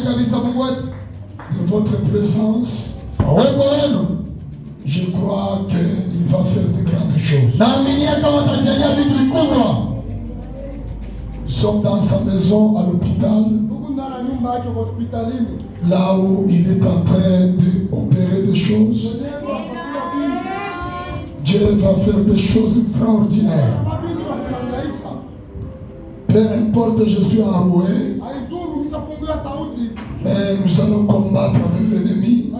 de votre présence, je crois qu'il va faire de grandes choses. Nous sommes dans sa maison à l'hôpital, là où il est en train d'opérer des choses. Dieu va faire des choses extraordinaires. Peu importe, je suis enroué, mais nous allons combattre avec l'ennemi,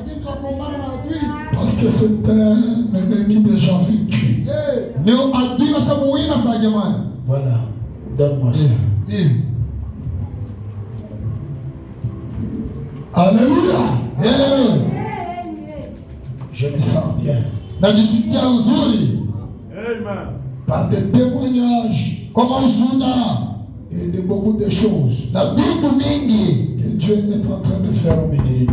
parce que c'est un ennemi déjà vaincu. Voilà, donne-moi ça. Alléluia. Alléluia. Je me sens bien. Amen. Par des témoignages et de beaucoup de choses que Dieu est en train de faire au milieu.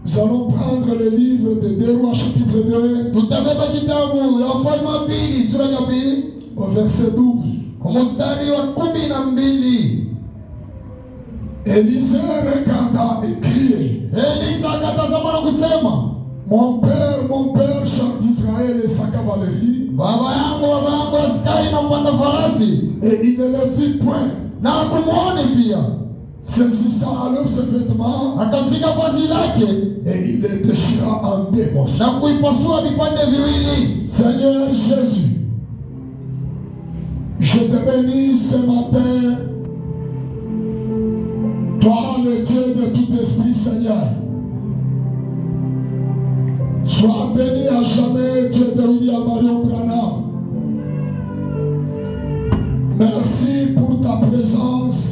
Nous allons prendre le livre de 2 Rois chapitre 2 au verset 12. Élisée regarda et criait: mon père, chef d'Israël et sa cavalerie. Et il ne le vit point. Saisissant alors ses vêtements, et il les déchira en deux morceaux. Seigneur Jésus, je te bénis ce matin, toi le Dieu de tout esprit, Seigneur. Sois béni à jamais, Dieu de William Marion Branham. Merci pour ta présence.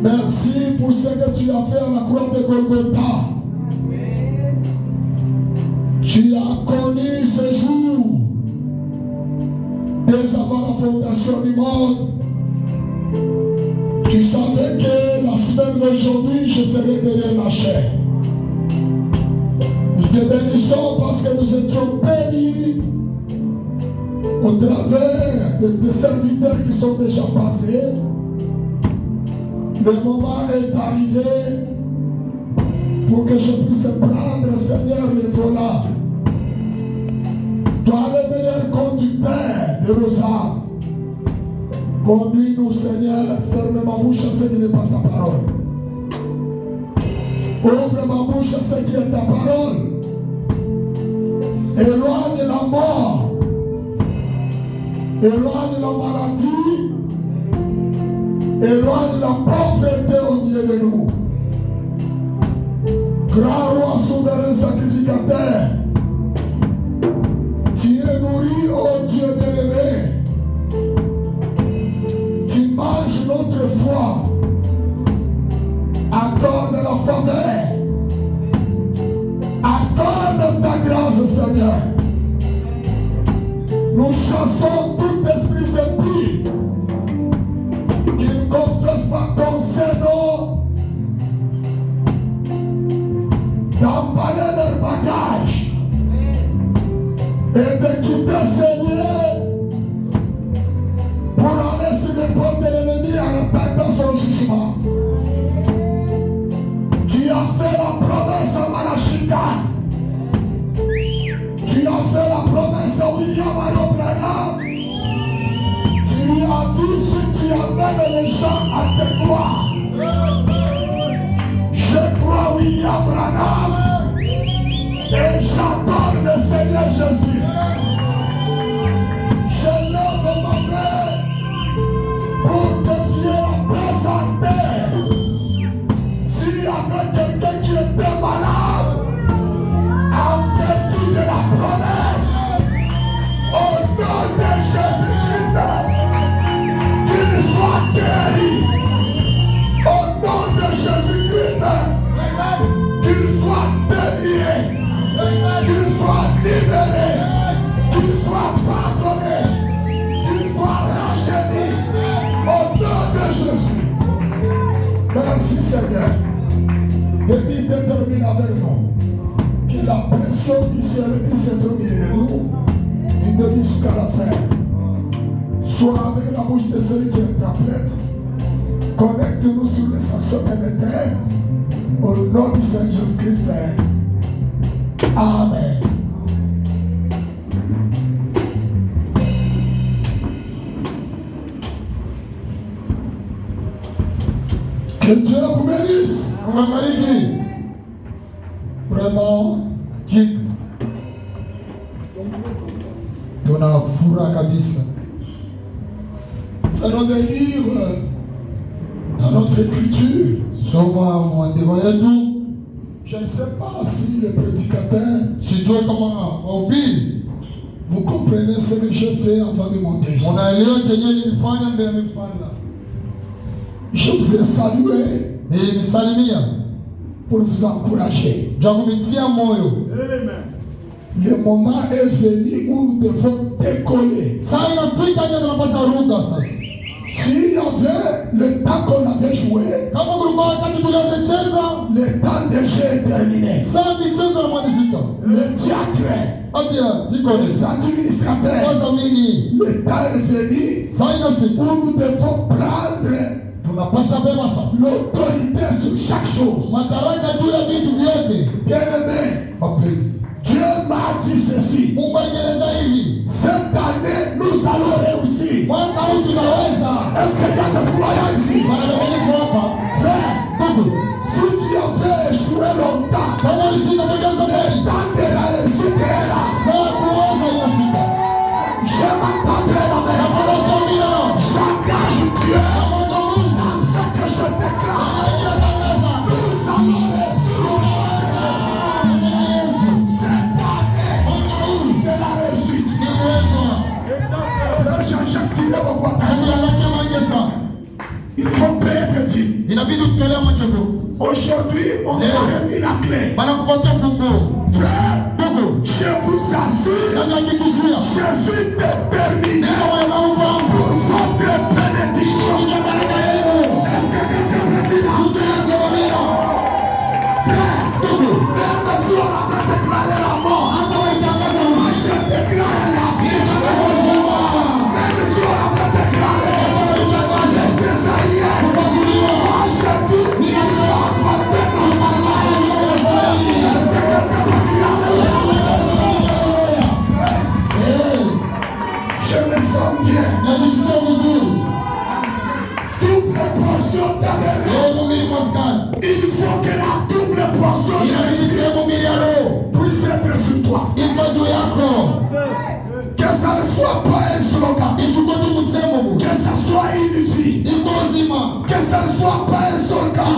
Merci pour ce que tu as fait à la croix de Golgotha. Tu as connu ce jour dès avant la fondation du monde. Tu savais que la semaine d'aujourd'hui, je serais derrière la chair. Nous te bénissons parce que nous étions bénis au travers de tes serviteurs qui sont déjà passés. Le moment est arrivé pour que je puisse prendre, Seigneur, les volants. Toi, le meilleur conducteur de nos âmes, conduis-nous, Seigneur, ferme ma bouche à ce qui n'est pas ta parole. Ouvre ma bouche à ce qui est ta parole. Éloigne la mort. Éloigne la maladie. Éloigne la pauvreté au milieu de nous. Grand roi souverain sacrificateur, tu es nourri, ô Dieu bien-aimé. Tu manges notre foi. Accorde la faveur. Accorde ta grâce, Seigneur. Nous chassons tout esprit impie qui ne confesse pas ton Seigneur d'emballer leurs bagages et de quitter Seigneur pour aller sur l'épaule de l'ennemi en attendant son jugement. Tu as fait la promesse à Malachie 4. Tu as fait la promesse à William Marion Branham. Tu lui as dit si tu amènes les gens à te croire. Je crois William Branham et j'adore le Seigneur Jésus. Je lève ma main pour défier la présenter. S'il y avait quelqu'un qui était malade, en vertu de la promesse, au nom de Jésus-Christ, qu'il soit guéri. Au nom de Jésus-Christ, qu'il soit délié, qu'il soit libéré, qu'il soit pardonné, qu'il soit rajeuni. Au nom de Jésus. Merci Seigneur. Depuis détermine avec nous que la pression du ciel puisse être au milieu de nous, du début jusqu'à la fin. Soit avec la bouche de celui qui interprète. Connecte-nous sur les stations planétaires. Au nom du Seigneur Jésus-Christ. Amen. Que Dieu vous bénisse. Vraiment, quitte. Tunafura kabisa. Nous allons lire dans notre écriture. Je ne sais pas si le prédicateur, vous comprenez ce que j'ai fait avant de monter ici. Je vous ai salué pour vous encourager. Le moment est venu où nous devons décoller. S'il y avait le temps qu'on avait joué, le temps de jeu est terminé. Le diacre, les administrateurs, le temps est venu où nous devons prendre l'autorité sur chaque chose. Bien-aimé, Dieu m'a dit ceci. Cette année, nous allons réussir. Est-ce qu'il y a des croyants ici? Frère, si tu avais échoué longtemps, le temps de la réussite est là. Je m'attendrai la main. J'engage Dieu dans ce que je déclare. Nous allons réussir. Cette année, c'est la réussite. Frère Jean-Jacques, tirez vos boîtes. Il faut payer des dîmes. Aujourd'hui, on a remis la clé. Frère, je vous assure, je suis déterminé pour votre bénédiction. Est-ce que quelqu'un me dit là? Frère, même si on a fait déclarer la mort, je déclare la vie. Même si on a fait déclarer les césariennes, je dis, ils sont fondés. Est-ce que quelqu'un me dit je me sens bien. Double portion d'adhésion. Il faut que la double portion puisse être sur toi. Que ça ne soit pas un slogan. Que ça soit une vie. Que ça ne soit pas un slogan.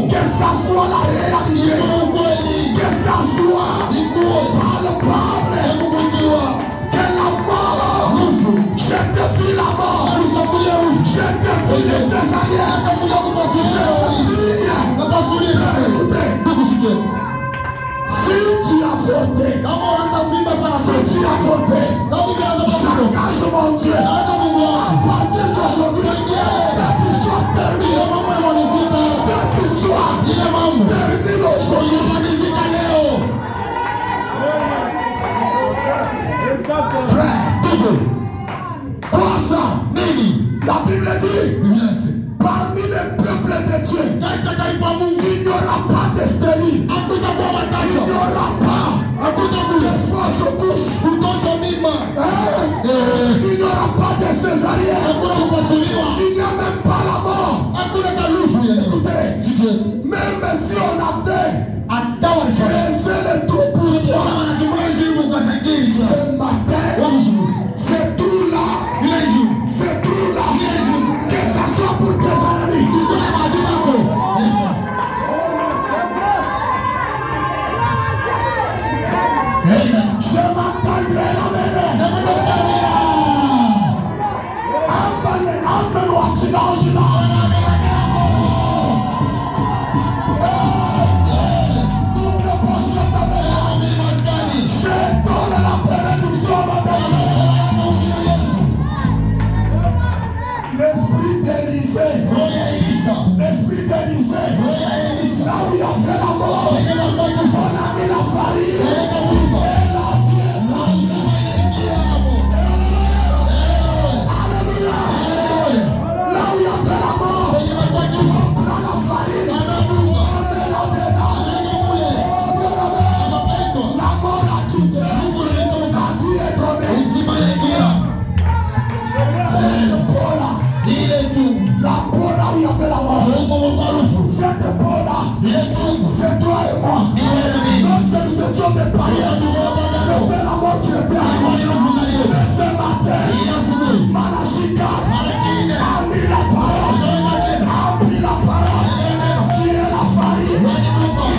Que ça soit la réalité. Que ça soit palpable. Que la mort, je défie la mort. Je défie les césariennes. Je défie. Si tu as voté, j'engage mon Dieu. À partir d'aujourd'hui, cette histoire termine. Cette histoire termine aujourd'hui. Frère, quoi ça? La Bible dit, parmi les peuples de Dieu, il n'y aura pas de stérile. Il n'y aura pas de fausse couche. Il n'y aura pas de césarienne. Il n'y a même pas la mort. Écoutez, même si on avait pressé les trous pour toi, ce matin, c'est tout là. C'est tout là. Que ça soit pour tes ennemis. Je m'attendrai la mêlée. Amène-nous à que Paul, c'est toi et moi. Lorsque nous étions des païens, c'était la mort qui était à nous. Mais ce matin, Malachika a mis la parole, qui est la farine. Il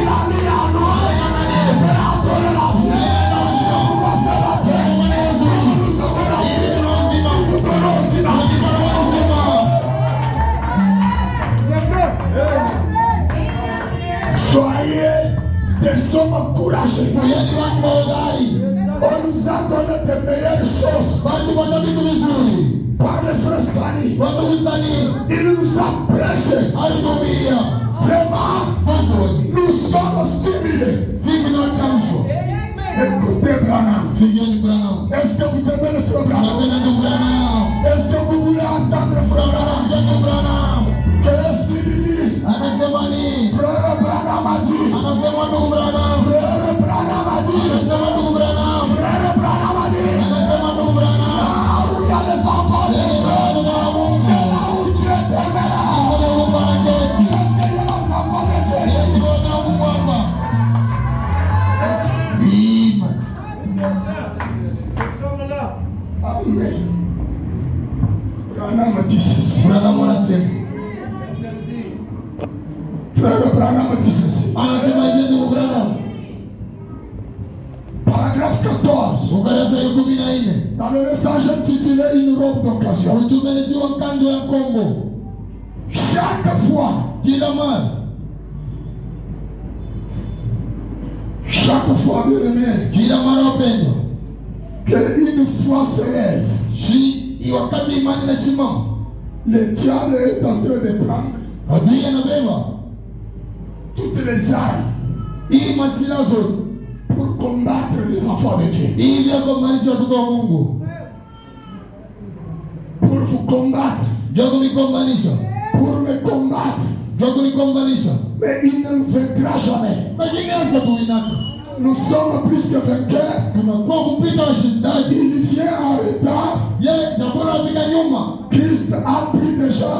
a mis à nous, c'est la donné la vie. C'est pourquoi ce matin, nous sommes la vie. Nous donnons aussi la vie. Soyez des hommes courageux. On nous a donné de meilleures choses. Par le frère Stani, il nous a prêché. Vraiment, nous sommes stimulés. Écoutez Branham. Est-ce que vous aimez le frère Branham? Est-ce que vous voulez entendre le frère Branham? Qu'est-ce qu'il dit? Frère Branham a dit. Frère Branham a dit. Frère Branham a dit. Là où il y a des enfants de Dieu, c'est là où Dieu t'aimera. Est-ce qu'il y a des enfants de Dieu? Amen. Branham a dit ceci. Branham a dit. Frère Branham a dit ceci. Paragraphe 14. Dans le message intitulé Une robe d'occasion. Chaque fois, bien aimé, qu'une foi s'élève, le diable est en train de prendre toutes les armes pour combattre les enfants de Dieu. Pour vous combattre. Pour me combattre. Mais il ne nous vaincra jamais. Nous sommes plus que vainqueurs. Il vient en retard. Christ a pris déjà.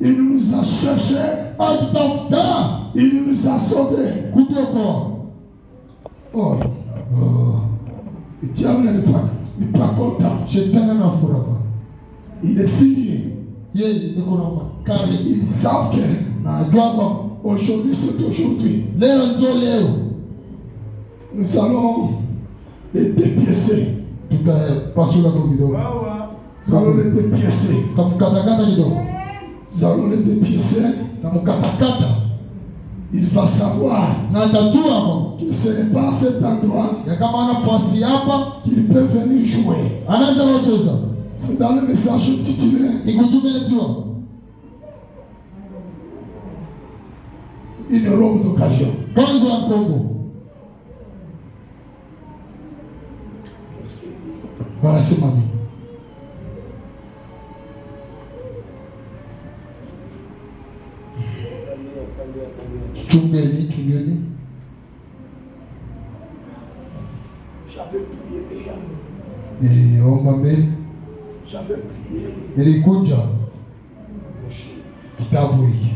Il nous a cherchés. Il nous a sauvés. Oh. Le diable n'est pas content. Il est fini. Car ils savent que aujourd'hui c'est aujourd'hui. Nous allons les dépiécer. Nous allons les dépiécer. Nous allons les dépiécer. Il va savoir que ce n'est pas à cet endroit qu'il peut venir jouer. C'est dans le message intitulé Une robe d'occasion. Voilà, c'est ma vie. Chungeni. J'avais prié déjà. J'avais prié. Nilikuja kitabu hiki.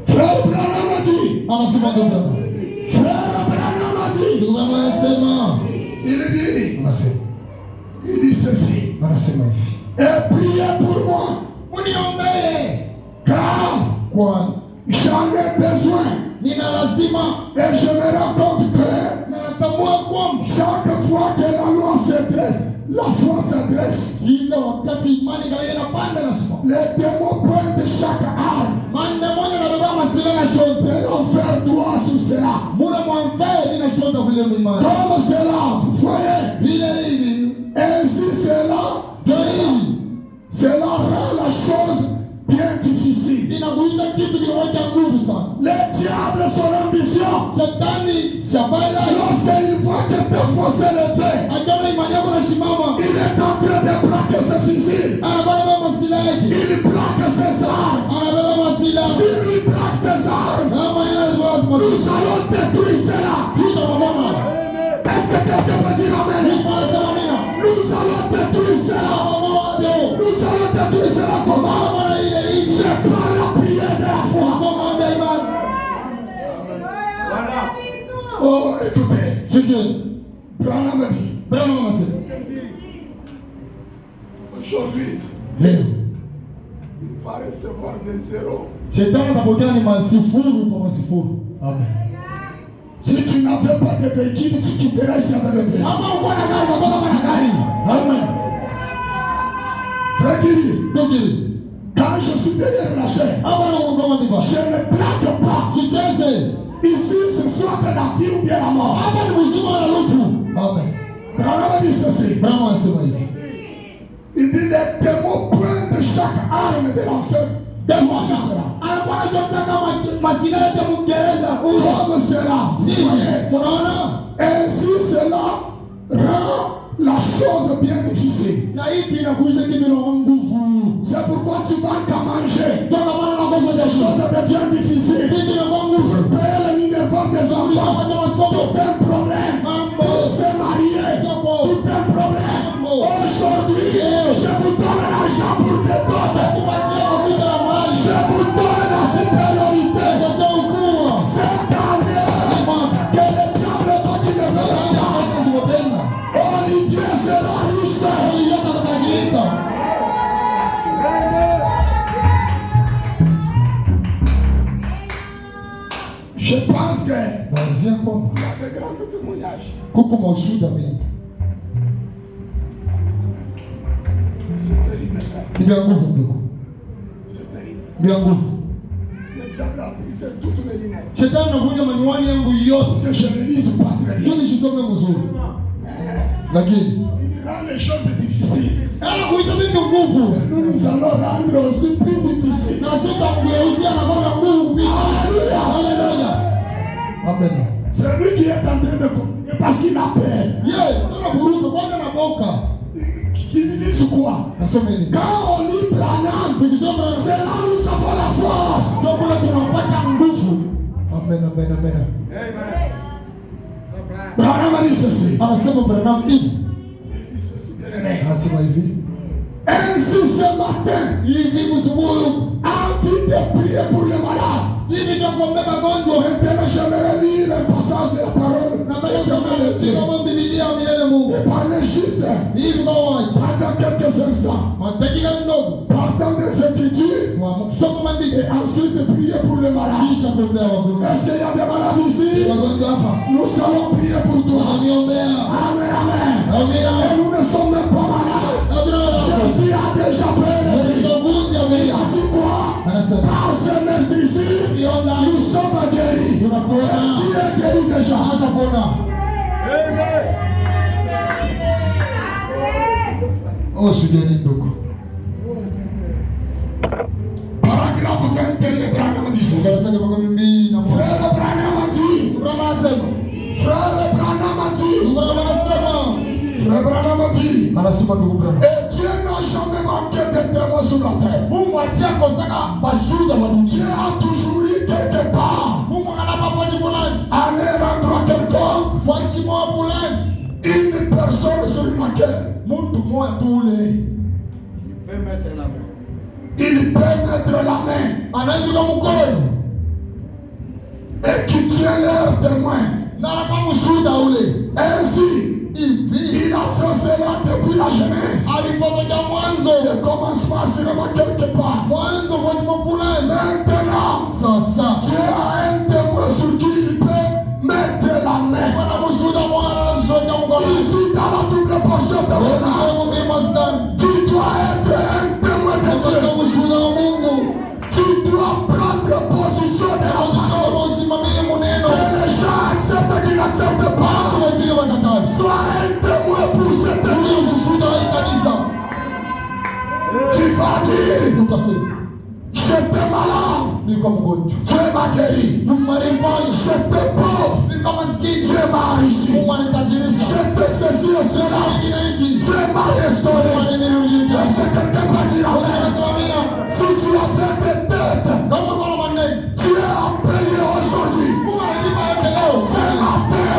Frère Branham a dit. Anasema ndo brother. Frère Branham a dit. Ndugu anasema. Il dit. Anasema. Il dit ceci. Anasema hivi. Et priez pour moi. Uniombee. Car Kwa j'en ai besoin. nina lazima. Et je me rends compte que Natambua kwamba chaque fois que la loi s'adresse, la foi s'adresse. kila wakati imani kama inapanda na sima. Les démons pointent chaque arme. Mandemoni anabeba masila na shote. De l'enfer doit sous cela. Muna mwanfee nina shote vile imani. Comme cela, vous voyez. Vile hivi. Ainsi cela, cela rend la chose bien difficile. Inakuiza kitu kinaweka nguvu sana. Le diable, son ambition, Shetani shabala lorsqu'il voit que ta foi s'élève, akiona imani yako inasimama, il est en train de braquer ses fusils. anabeba masila yake, Il braque ses armes. anabeba masila. S'il lui braque ses armes, Kama yeye anabeba nous masila, allons détruire cela. kita mama. Est-ce que quelqu'un peut dire amen? Anasema mina. Nous allons détruire cela. Mama ndio. Nous allons détruire cela comment? Mama ile hii. C'est par la prière. Branham a dit, Branham anasema aujourd'hui, leo il va recevoir des zéros. shetani atapokea ni masifuru kwa masifuru. Amen. Si tu n'avais pas de véhicule, tu quitterais ici avec le véhicule. Kama uko na gari unatoka na gari. Amen. Frère Guiri, Ndugu, quand je suis derrière la chaîne, hapa na ngoma ndiba. je ne blague pas. Sicheze. Ici, ce soit de la vie ou bien la mort. Hapa ni uzima na lufu. Amen. Branham a dit ceci. Branham anasema hivi. Il dit les démons prennent de chaque arme de l'enfer. Anakuwa anachotaka masina yote Mngereza. Comme cela, vous voyez, Unaona? ainsi cela rend la chose bien difficile. Na hiki inakuisha kitu na nguvu. C'est pourquoi tu manques à manger. Toka maana na ngozo Les za choses deviennent difficiles. Hiki na nguvu. Pour payer le uniforme des enfants, tout un problème. Pour se marier, tout un problème. Aujourd'hui, je vous donne l'argent pour des dots. Je vous donne la supériorité. Cette année, que le diable va qu'il ne veut pas. Olivier sera riche. Je pense que Nazia kwamba il y a de grands témoignages. kuko mashuhuda mengi. C'est terrible, frère. Ni vya nguvu ndugu. C'est terrible. Vya nguvu. Le diable a brisé toutes mes lunettes. Shetani anavunja manyuani yangu yote. Que je ne lise pas très bien. Sio nisisome mzuri. Lakini Il rend les choses difficiles. anakuisha mimi nguvu. Nous allons rendre aussi plus difficile. Na sitamgeuzia na kwa nguvu mimi. Alléluia. Haleluya. Amen. C'est lui qui est en train de communiquer parce qu'il a peur. Tuna buruka kwanza na boka. Qu'il dise quoi? Nasoma nini? Quand on lit Branham, Tukisoma c'est là où nous avons la force. ndio kuna tunapata nguvu. Amen, amen, amen. Branham a dit ceci. Anasema Branham hivi. Anasema hivi. Ainsi ce matin, Hivi msubuhi envie de prier pour les malades. hivi ndio kuombea magonjwa. Maintenant, j'aimerais lire un passage de la parole Na mbele za Dieu kama Biblia milele Mungu. et parler juste Hivi kwa waje. pendant quelques instants. Dakika ndogo. Partant des Écritures Wa kusoma maandiko. et ensuite prier pour les malades. Kisha kuombea wagonjwa. Est-ce qu'il y a des malades ici? Wagonjwa hapa. Nous allons prier pour toi. Aniombea. Amen, amen. Et Amina. nous ne sommes même pas malades. Amina. Jésus a déjà payé. Tunavunja Il mimi. a dit quoi? Anasema Par ce meurtrissure, nous sommes guéris. tunapona. Qui est guéri déjà? Anza kuona. Oh, sijeni ndugu. Paragraphe 21, Branham a dit ceci. Ukurasa wa 12 na moja. Frère Branham a dit. Branham anasema. Frère Branham a dit. Branham anasema. Frère Branham a dit. Anasema ndugu Branham. Et Dieu n'a jamais manqué de témoins sur la terre. Mungu kosaka bashuhuda wa Dieu dunia. a toujours eu quelque part, Mungu anapa paji fulani. à un endroit quelconque, Fasi moja fulani. une personne sur laquelle Mtu mmoja tu ule. il peut mettre la main Anashika mkono. et qui tient leur témoin. Na anapa mshuhuda ule. Ainsi, Hivi. il a fait cela depuis la jeunesse. Alipotokea mwanzo. Le commencement sûrement quelque part. Mwanzo kwa fulani. Maintenant, Sasa. Dieu a un témoin sur qui il peut mettre la main. Bwana mshuhuda mwana anashika mkono. Ici, dans la double portion de l'honneur, Mungu ni maskani. tu dois être un témoin de Dieu. Kwa mshuhuda wa Mungu. Tu dois prendre position de la parole. Kwa usimamie maneno. Que les gens acceptent qu'ils n'acceptent pas. Kwa jina la Katani. Sois un témoin pour cette église. Ushuhuda wa kanisa. Tu vas dire, Utasema. j'étais malade, Nilikuwa mgonjwa. Dieu m'a guéri. Mungu aliniponya. J'étais pauvre, Nilikuwa maskini. Dieu m'a enrichi. Mungu alinitajirisha. J'étais ceci et cela, Hiki na hiki. Dieu m'a Mungu restauré. alinirudishia. Est-ce que quelqu'un peut dire amen? Unasema amina. Si tu as fait des têtes, Kama uko na maneno. Dieu a payé aujourd'hui. Mungu analipa yote leo. Ce matin,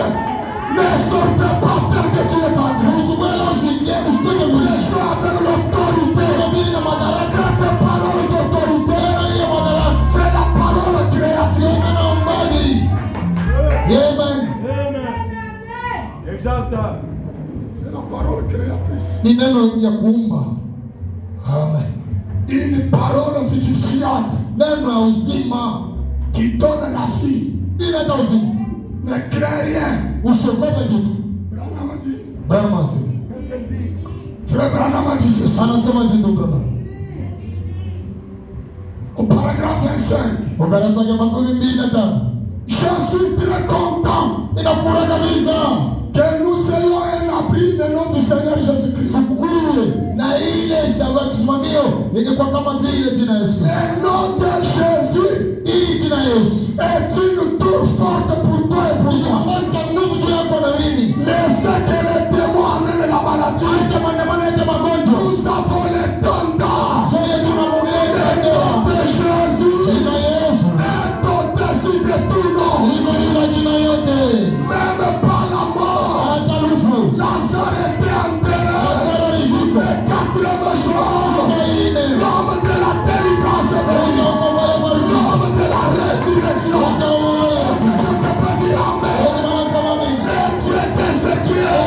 ne sortez pas tel que tu es entré. Usikwenda ushikie ushtike Les mwili. gens avec l'autorité, Unabidi na madaraka. cette parole d'autorité, Hiyo madaraka. c'est la parole créatrice. Mungu anaombaji. Amen. C'est la parole créatrice. Ni neno ya kuumba. Amen. Une parole vivifiante. Neno ya uzima. Qui donne la vie. Inaleta uzima. Ne crée rien. Usiogope kitu. Branham dit. Branham asema. Frère Branham dit ceci. Anasema hivi ndio Branham. Au paragraphe 25. Ukurasa wa 25. Je suis très content. Ninafurahi kabisa que nous soyons un abri de notre Seigneur Jésus-Christ. Na ile shaba kisimamio yenye kwa kama vile jina Yesu. Le nom de Jésus. Hii jina Yesu est une tour forte pour toi et pour moi. Mwaska nguvu juu yako na mimi. Laissez que les démons amènent la maladie. Acha maandamano ya magonjwa. Nous avons les tendons. Soye tunamwongelea le nom de Jésus. Jina Yesu est au-dessus de tout nom. Iko ila jina yote. Même pas la mort. Hata lufu. Lazare était enterré. Le 4e jour. L'homme de la délivrance est venu. L'homme de la résurrection. Est-ce que quelqu'un peut dire amen? Le Dieu d'Ézéchiel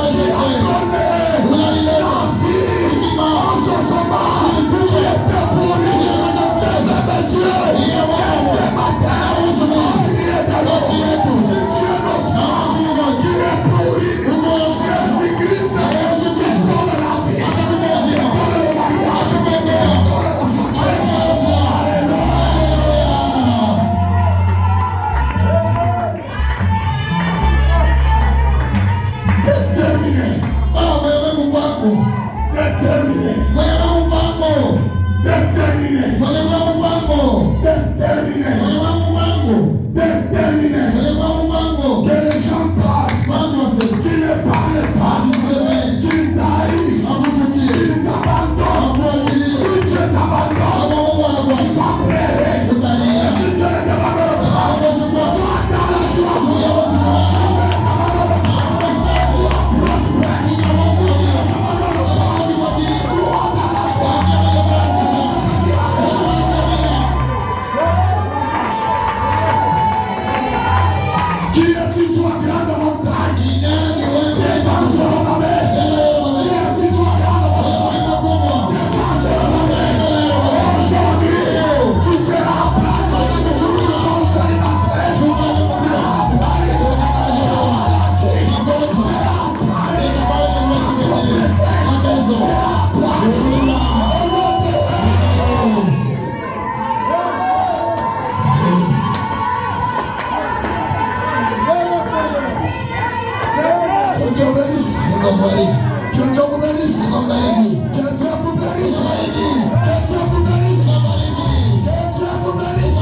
qui a donné la vie en ce sommet qui était pourri. C'est même Dieu. Et ce matin, il est de l'eau. Si Dieu n'ose pas, qui est pourri, Jésus-Christ est dans la vie. Il est dans le mariage. Il est dans la famille. Déterminé. Wewe Mungu wako. Déterminé. Wewe Mungu wako. Déterminé. Wewe Mungu wako. Déterminé. Wewe Mungu wako. Déterminé. Wewe Mungu wako. Que les gens parlent. Watu waseme. Qui ne parlent pas. Asiseme. Qui t'haïssent. Akuchukie. Qui t'abandonnent. Akuachilie. Si Dieu t'abandonne, Kama Mungu tu anakuachilia. vas pleurer. Utalia. Si Dieu ne t'abandonne pas, sois dans la joie. Qui est-il toi, grande montagne? Tes femmes seront lavées. Qui est-il toi, grande montagne? Tes femmes seront lavées. Aujourd'hui, tu seras aplani. Ton célibataire sera aplani. Ta maladie sera aplani. Ta pauvreté sera aplani. Que Dieu bénisse. Que Dieu vous bénisse. Que Dieu vous bénisse. Que Dieu vous bénisse. Que Dieu vous bénisse.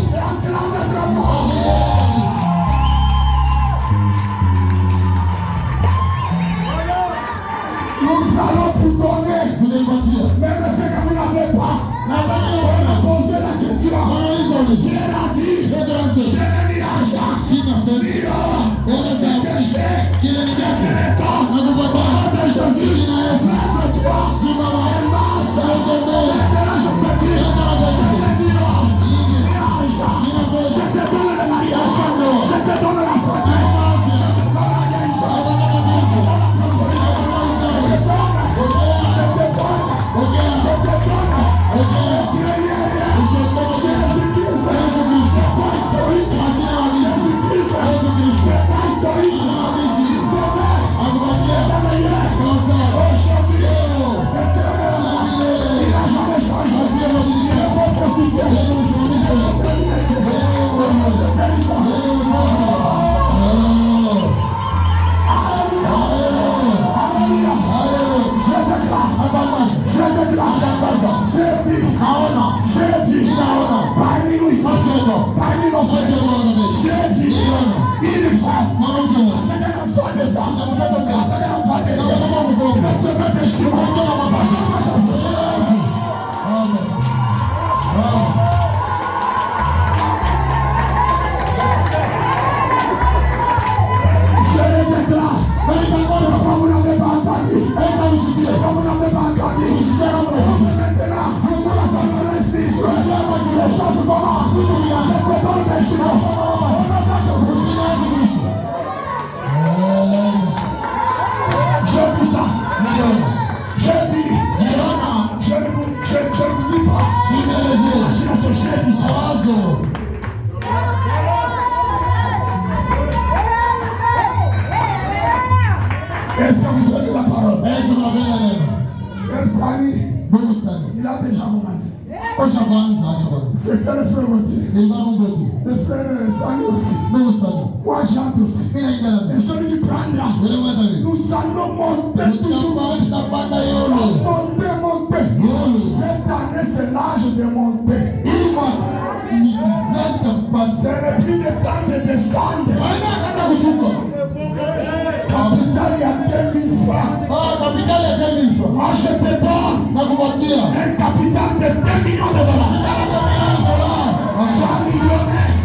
Et acclamez très fort. Nous allons vous donner même ce que vous n'avez pas. On a posé la question. Qui a dit? Je n'ai ni argent, ni or, mais ce que j'ai de l'état. Au nom de Jésus, lève-toi et marche. Maintenant, je te dis, je n'ai ni or, ni argent. Je te donne le mariage. Je te donne la santé. Je te donne la guérison. Je te donne la prospérité. Je te donne. Jésus-Christ n'est pas historique. Jésus-Christ n'est pas historique. Aujourd'hui, l'éternel, il n'a jamais changé. Il est votre soutien. Acha kwanza. C'est quel frère aussi? Ni mama wote. Le frère Sani aussi. Ndio sana. Moi j'entends aussi. Mimi naingana. Et celui qui prendra. Wewe mwana wewe. Nous allons monter toujours. Tunapanda yolo. Monter. Cette année c'est l'âge de monter. Ce n'est plus le temps de descendre. Capital il y a 2000 francs. Capital il y a 2000 francs. Moi je te donne un capital de 2 millions de dollars. 100 millionnaires.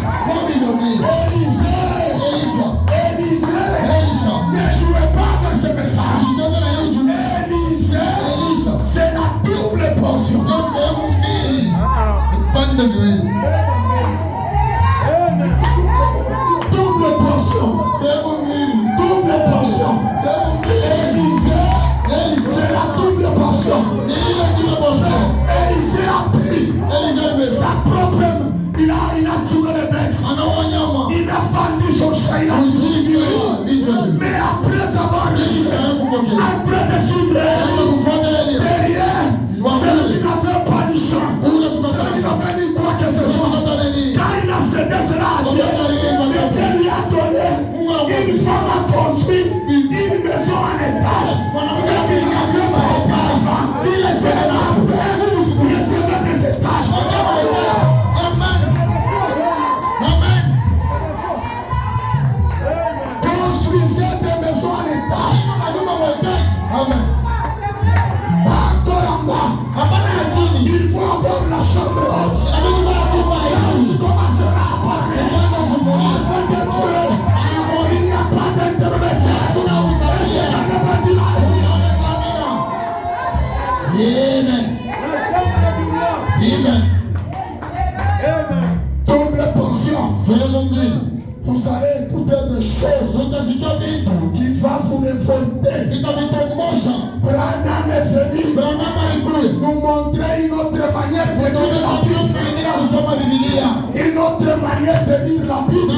Élisée. Ne jouez pas avec ce message. Élisée, c'est la double portion. Double portion. Élisée, c'est la double portion. Élisée a pris sa propre. Il a tué les bêtes. Il a vendu son chat. Il a tué. Mais après avoir réussi, après de suivre derrière, celui qui n'avait pas de champ, celui qui n'avait ni quoi que ce soit, car il a cédé cela à Dieu. Et Dieu lui a donné une femme à construire une maison en étage. Ce qu'il n'avait pas auparavant, il est fait la paix, il est fait des étages. Construisez des maisons en étage. Amen. Encore en bas. Il faut avoir la chambre haute. Tu commenceras à parler. Avec Dieu, il n'y a pas d'intermédiaire. Double portion. Vous allez écouter des choses qui vont vous révolter. Branham est venu nous montrer une autre manière de lire la Bible. Une autre manière de lire la Bible.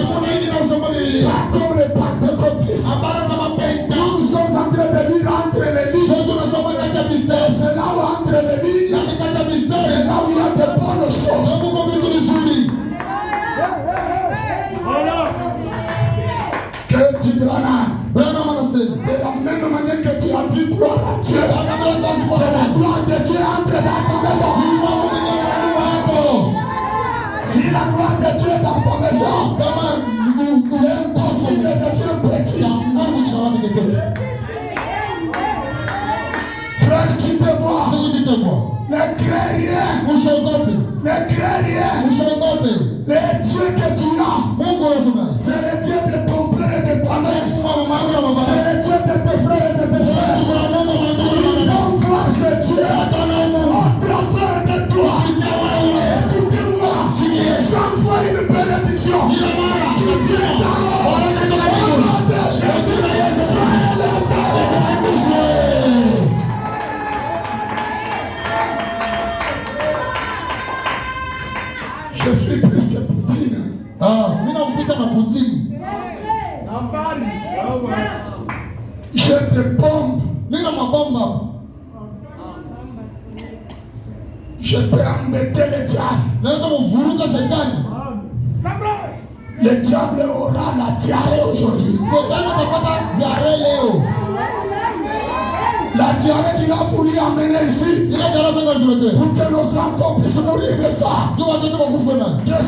Pas comme les pentecôtistes. Nous sommes en train de lire entre les lignes. C'est là où entre les lignes, c'est là où il y a de bonnes choses. Que tu Branham, de la même manière que tu as dit gloire à Dieu, que la gloire de Dieu entre dans ta maison. Si la gloire de Dieu est dans ta maison, l'impossible devient petit. Frère, tu te vois, les guerriers, les dieux que tu as, c'est le Dieu de ton père et de ta mère, c'est le Dieu de tes frères et de tes soeurs. Ils vont voir ce Dieu au travers de toi. Écoutez-moi, j'envoie une bénédiction qui vient d'en haut. Au nom de Jésus, soyez les Je suis plus que Poutine. Je te bombe. Je peux embêter le diable. Le diable aura la diarrhée aujourd'hui. La diarrhée qu'il a voulu amener ici pour que nos enfants puissent mourir de ça. Que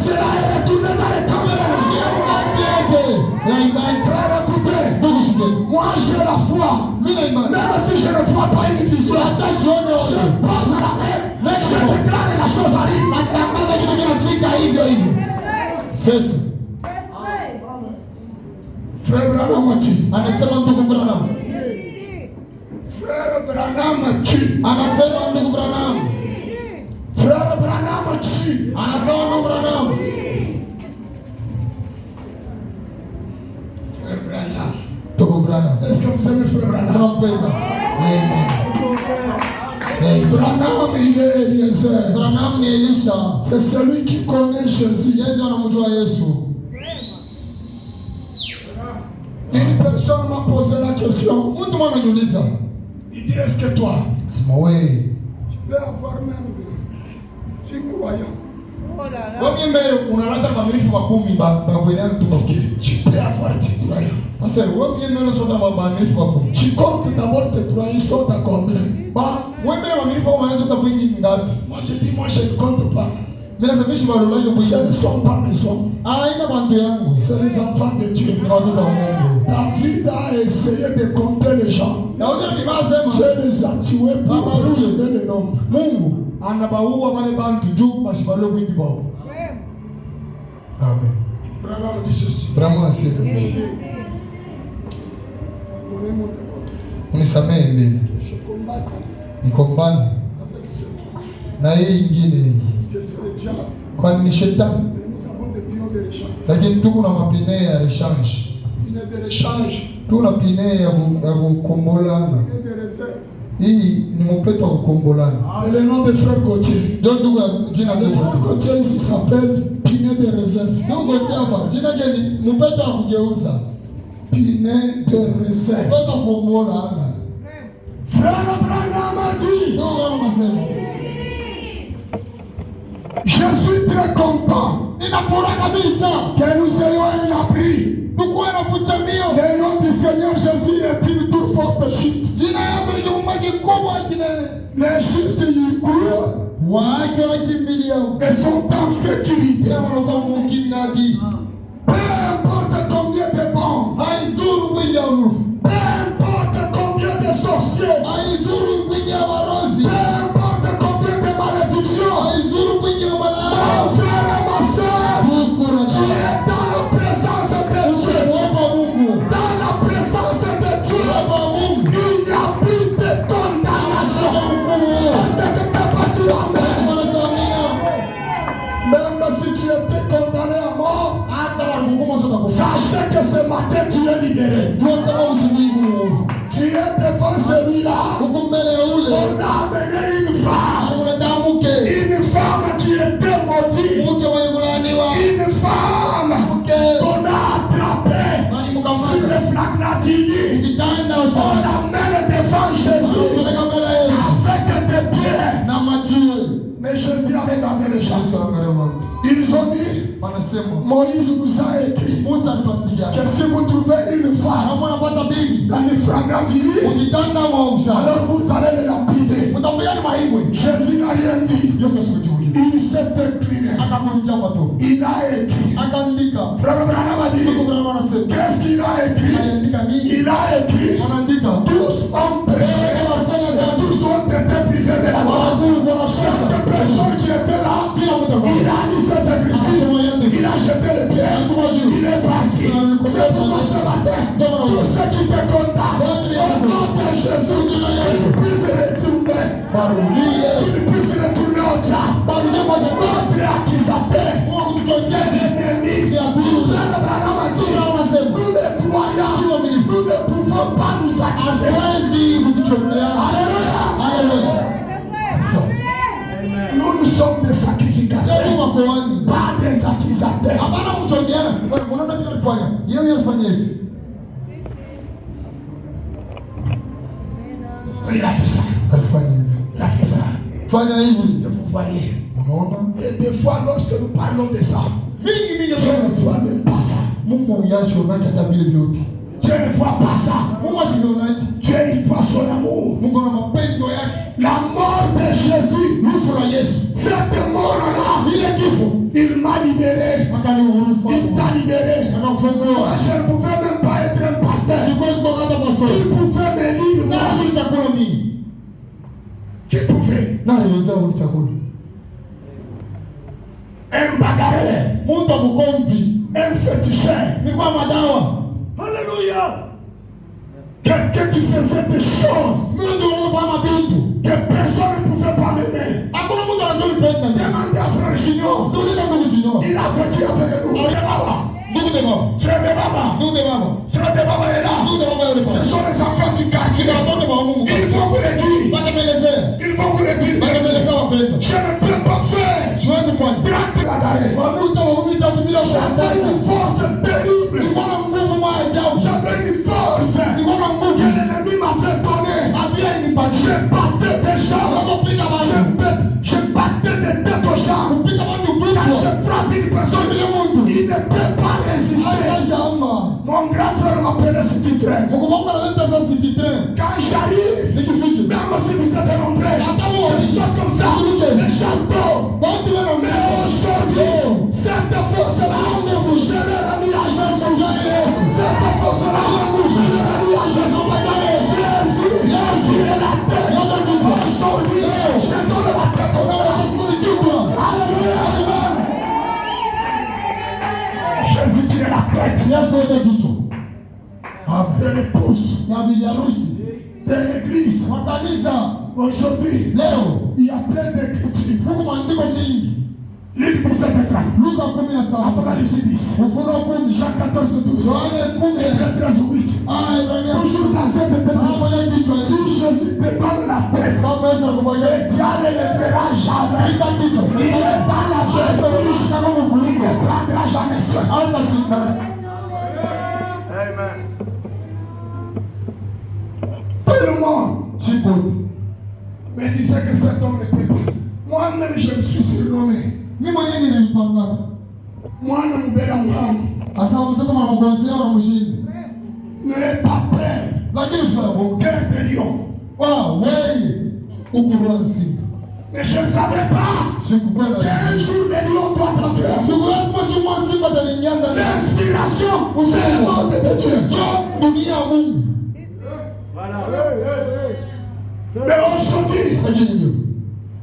cela est retourné dans les caméras. Frère, écoutez, moi j'ai la foi. Même si je ne vois pas une vision, je passe à la mer, je déclare la chose arrive. Frère Branham tue. Frère Branham tue. Frère Branham tue. Frère Branham. Est-ce que vous aimez Frère Branham? Branham, il est Eliezer. C'est celui qui connaît Jésus. Une personne m'a posé la question. Il dit, est-ce que toi, tu peux avoir même Tu croyant. Wewe mbele unaleta kamilifu wa 10 ba kwenda mtu Parce que tu peux avoir tes croyants. Sasa wewe mbele sota kamilifu wa 10. Tu comptes d'abord tes croyants sont à combien? Ba wewe mbele kamilifu wa maana sota kwingi ngapi? Moi je dis moi je ne compte pas. Mimi nasema balolo yangu Ce ne sont pas mes hommes. Haina bantu yangu. C'est les enfants de Dieu. Ni watoto wa Mungu. David a essayé de compter les gens. Na wote tunasema Dieu les a tués pour retrouver le nombre. Mungu anabaua wale bantu juu bashibalo kwingi bao. Amen. Branham dit ceci. Branham asema. Unisamehe mbele. Je combatte Nikombane avec ce truc. na hii ingine Parce que c'est le diable. kwani ni shetani, Mais nous avons des pions de rechange. lakini tuko na mapine ya rechange, Une de rechange. tuko na pine ya kukombolana. Une de réserve. Hii ni mpeto wa kukombolana. C'est le nom de frère Gauthier. Ndio ndugu ya jina Le frère Gauthier. Gauthier ici s'appelle Pinet de réserve. Ndugu Gauthier hapa jina yake ni mpeto wa kugeuza, Pinet de réserve. mpeto wa kukombolana. Frère Branham a dit, Ndio kama nasema, je suis très content ninafuraha kabisa que nous ayons un abri. tukuwe na fuchamio. Le nom du Seigneur Jésus est une tour forte juste. Jina Yesu ni kivumaji kubwa kinene. Les justes y croient Wake wanakimbilia et sont en sécurité. kama kwa mukingadi. Peu importe combien de bombes, Haizuru kwenye urufu, peu importe combien de sorciers, haizuru kwenye warozi, peu importe combien de malédictions. haizuru kwenye Mon malaya. frère et ma soeur, Mungu na tu es dans la présence de Dieu. Wapa Mungu, Dans la présence de Dieu, wapa Mungu. il n'y a plus de condamnation. Est-ce que tu t'es battu en main? Même si tu étais condamné à mort, sachez que ce matin tu es libéré. Tu es devant celui-là. On a amené une femme qui était maudite, une femme qu'on a attrapée sur le flac latini. On l'amène devant Jésus avec des pierres. Mais Jésus a regardé les gens. Ils ont dit, Moïse nous a écrit que si vous trouvez une femme dans les fragments du lit, alors vous allez les lapider. Jésus n'a rien dit. Il s'est incliné. Il a écrit. Frère Branham a dit, qu'est-ce qu'il a écrit? Il a écrit, tous ont péché et tous ont été privés de la gloire. Chaque personne qui était là, il a dit cette écriture. Il a jeté les pierres. Il est parti. C'est pourquoi ce matin, tous ceux qui te condamnent, au nom de Jésus, qu'ils puissent retourner. Qu'ils puissent retourner au diable. Notre accusateur, ses ennemis, nous les croyants, nous ne pouvons pas nous accuser. Alléluia. Nous sommes des sacrificateurs, pas des accusateurs. Il a fait ça. Il a fait ça. Est-ce que vous voyez? Et des fois, lorsque nous parlons de ça, Dieu ne voit même pas ça. Dieu ne voit pas ça. Dieu, il voit son amour. La mort de Jésus, cette mort-là, il m'a libéré. Il t'a libéré. Moi, je ne pouvais même pas être un pasteur. Qui pouvait me lire moi? Qui pouvait? Un bagarreur, un féticheur, alléluia, quelqu'un qui faisait des choses que personne ne pouvait pas m'aimer. Demandez à frère Junior, il a vécu avec nous. Frère de Baba, frère de Baba est là. Ce sont les enfants du quartier. Ils vont vous le dire. Ils vont vous le dire. Je ne peux pas faire 30 bagarres. J'avais une force terrible. J'avais une force que l'ennemi m'avait donnée. Je battais des gens. Je battais des têtes aux gens. m'appeler City Train. Mukubanga naleta sasa City Train. Quand j'arrive, Nikifika. même si vous êtes nombreux, je saute comme ça, les chantons. Bantu wana Mais aujourd'hui, cette force-là, je l'ai remis à Jésus. Cette force-là, je l'ai remis à Jésus. Jésus, il est la tête. Aujourd'hui, je donne la tête au monde. Alléluia. Jésus qui est la tête. Yesu ndiye kichwa. De l'épouse, Ya bibi harusi. de l'église. Makanisa Aujourd'hui, leo il y a plein d'écritures. huku maandiko mingi. Luc 17:30. Luka 17. Apocalypse 10. Ufunuo 10. Jean 14:12. Yohane 10. Hébreux 13:8. Ibrania. Toujours dans cette tête. Mwenye kichwa. Si Jésus te donne la paix, Kama Yesu anakubalia. Dieu ne le fera jamais. Ita kichwa. Il est dans la paix. Shika kama Il kuliko. ne prendra jamais soin. Hata shika. Tout le monde Chipote. me disait que cet homme ne peut pas. Moi-même, je me suis surnommé. Mimi mwenyewe nilipanga. Mwana Mubera Muhamu. Asa mtoto mwanamgonsea wa mshindi. N'ayez pas peur. Lakini usikalapo. Cœur de lion. Wewe ukurwa simba. Mais je ne savais pas Shikukwenda. qu'un jour le lion doit entrer. Sikulazima shumwa simba taninyanga. L'inspiration, c'est le monde de Dieu. Dunia ya Mungu. Mais aujourd'hui,